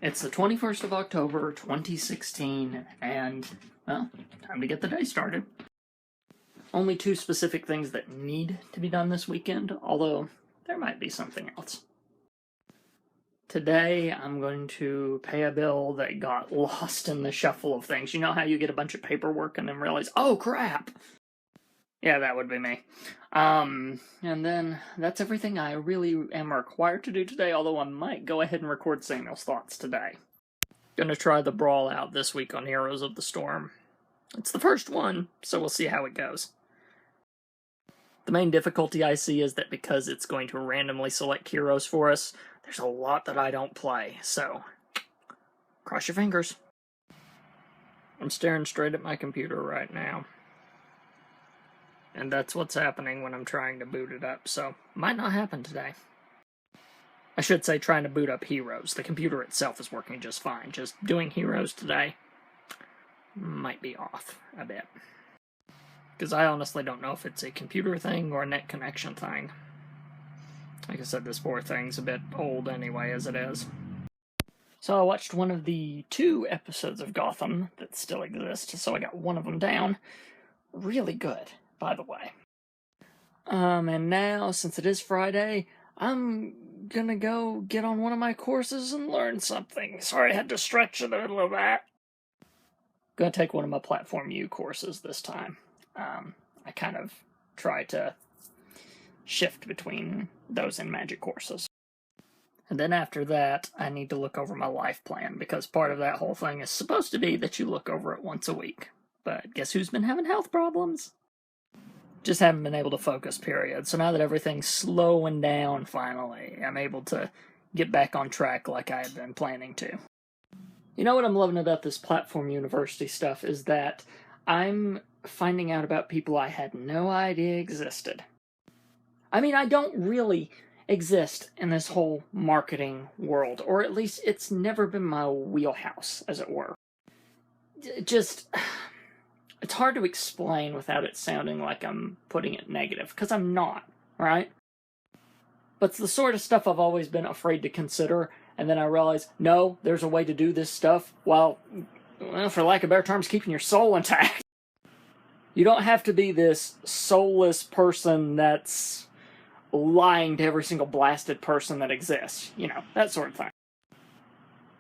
It's the 21st of October, 2016, and, well, time to get the day started. Only two specific things that need to be done this weekend, although there might be something else. Today, I'm going to pay a bill that got lost in the shuffle of things. You know how you get a bunch of paperwork and then realize, oh crap! Yeah, that would be me. And then that's everything I really am required to do today, although I might go ahead and record Samuel's thoughts today. Gonna try the brawl out this week on Heroes of the Storm. It's the first one, so we'll see how it goes. The main difficulty I see is that because it's going to randomly select heroes for us, there's a lot that I don't play, so cross your fingers. I'm staring straight at my computer right now. And that's what's happening when I'm trying to boot it up, so might not happen today. I should say trying to boot up Heroes. The computer itself is working just fine. Just doing Heroes today might be off a bit. Because I honestly don't know if it's a computer thing or a net connection thing. Like I said, this poor thing's a bit old anyway as it is. So I watched one of the 2 episodes of Gotham that still exist, so I got one of them down. Really good, by the way. And now, since it is Friday, I'm gonna go get on one of my courses and learn something. Sorry I had to stretch in the middle of that. Gonna take one of my Platform U courses this time. I kind of try to shift between those and Magic courses. And then after that, I need to look over my life plan, because part of that whole thing is supposed to be that you look over it once a week. But guess who's been having health problems? Just haven't been able to focus, period. So now that everything's slowing down finally, I'm able to get back on track like I had been planning to. You know what I'm loving about this Platform University stuff is that I'm finding out about people I had no idea existed. I mean, I don't really exist in this whole marketing world, or at least it's never been my wheelhouse, as it were. It's hard to explain without it sounding like I'm putting it negative, because I'm not, right? But it's the sort of stuff I've always been afraid to consider, and then I realize, no, there's a way to do this stuff while, well, for lack of better terms, keeping your soul intact. You don't have to be this soulless person that's lying to every single blasted person that exists. You know, that sort of thing.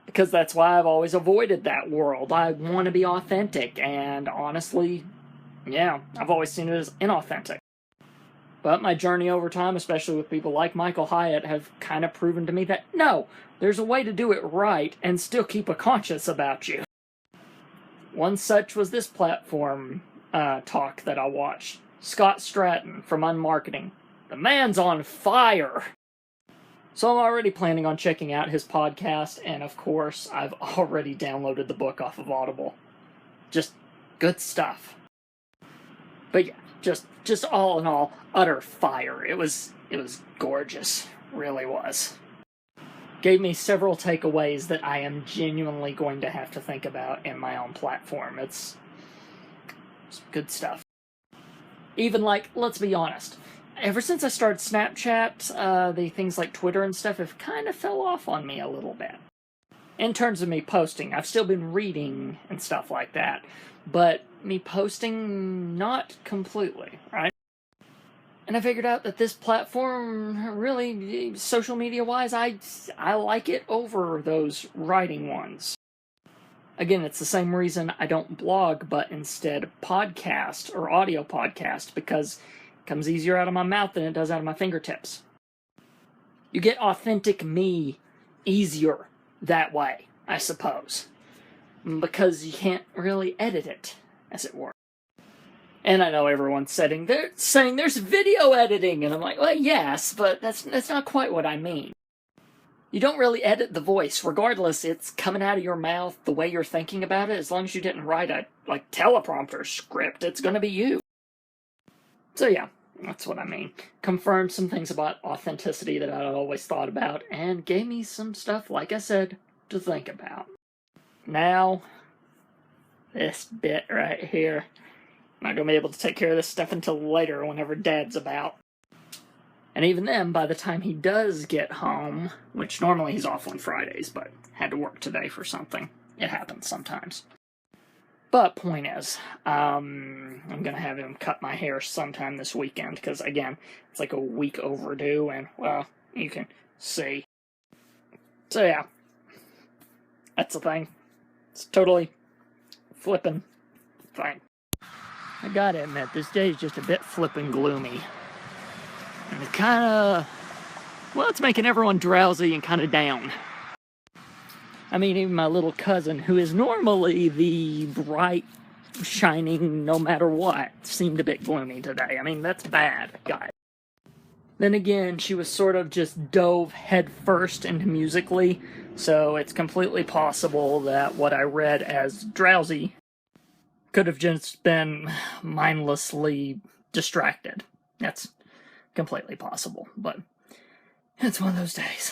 Because that's why I've always avoided that world. I want to be authentic, and honestly, yeah, I've always seen it as inauthentic. But my journey over time, especially with people like Michael Hyatt, have kind of proven to me that, no, there's a way to do it right and still keep a conscience about you. One such was this Platform talk that I watched. Scott Stratton from Unmarketing. The man's on fire! So I'm already planning on checking out his podcast, and of course, I've already downloaded the book off of Audible. Just good stuff. But yeah, just all in all, utter fire. It was gorgeous. Really was. Gave me several takeaways that I am genuinely going to have to think about in my own platform. It's good stuff. Even like, let's be honest, ever since I started Snapchat, the things like Twitter and stuff have kind of fell off on me a little bit. In terms of me posting, I've still been reading and stuff like that, but me posting, not completely, right? And I figured out that this platform, really, social media-wise, I like it over those writing ones. Again, it's the same reason I don't blog, but instead podcast or audio podcast, because it comes easier out of my mouth than it does out of my fingertips. You get authentic me easier that way, I suppose, because you can't really edit it, as it were. And I know everyone's saying there's video editing, and I'm like, well, yes, but that's not quite what I mean. You don't really edit the voice, regardless it's coming out of your mouth the way you're thinking about it. As long as you didn't write a teleprompter script, it's gonna be you. So yeah, that's what I mean. Confirmed some things about authenticity that I'd always thought about, and gave me some stuff, like I said, to think about. Now, this bit right here. I'm not gonna be able to take care of this stuff until later, whenever Dad's about. And even then, by the time he does get home, which normally he's off on Fridays, but had to work today for something. It happens sometimes. But point is, I'm going to have him cut my hair sometime this weekend, because, again, it's like a week overdue, and, well, you can see. So, yeah. That's the thing. It's totally flippin' fine. I gotta admit, this day is just a bit flippin' gloomy. And it's kinda... well, it's making everyone drowsy and kinda down. I mean, even my little cousin, who is normally the bright, shining, no matter what, seemed a bit gloomy today. I mean, that's bad, guys. Then again, she was sort of just dove headfirst into Musical.ly, so it's completely possible that what I read as drowsy could have just been mindlessly distracted. That's completely possible, but it's one of those days.